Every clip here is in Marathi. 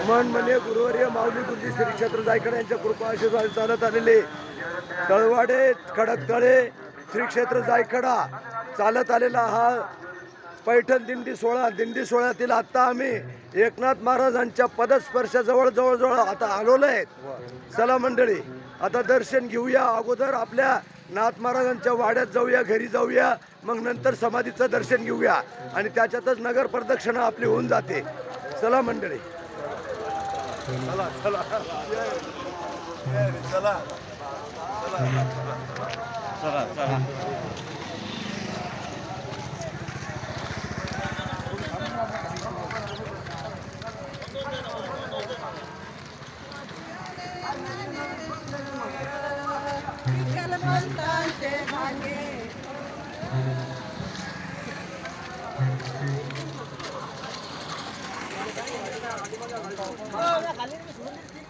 मन म्हणे गुरुवर्य माऊली गुरुजी श्री क्षेत्र जायकडे यांच्या कृपा आशीर्वाद चालत आलेले तळवाडे खडकतळे श्री क्षेत्र जायकडा चालत आलेला हा पैठण दिंडी सोहळ्यातील आता आम्ही एकनाथ महाराजांच्या पदस्पर्शाजवळ जवळ आता आलोलो आहेत। चला मंडळी आता दर्शन घेऊया। अगोदर आपल्या नाथ महाराजांच्या वाड्यात जाऊया, घरी जाऊया, मग नंतर समाधीचं दर्शन घेऊया आणि त्याच्यातच नगर प्रदक्षिणा आपली होऊन जाते। चला मंडळी चला चला चला चला चला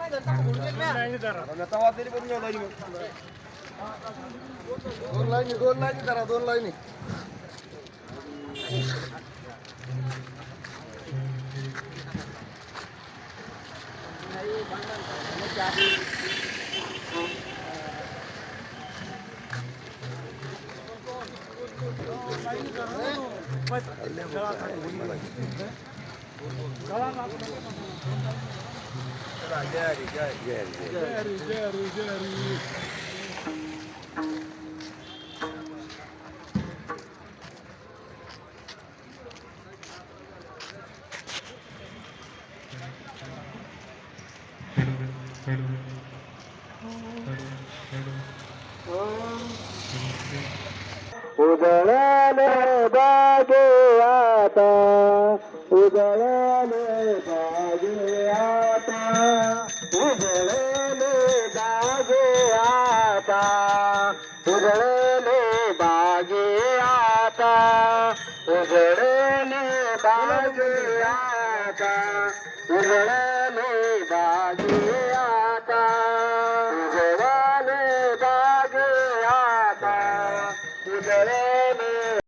दोन लाईनी करा, दोन लाईनी उजळले बागे आता, उजळले बागे आता, उजळले बागे आता, उजळले बागे आता, उजळले बागे आता, उजळले बागे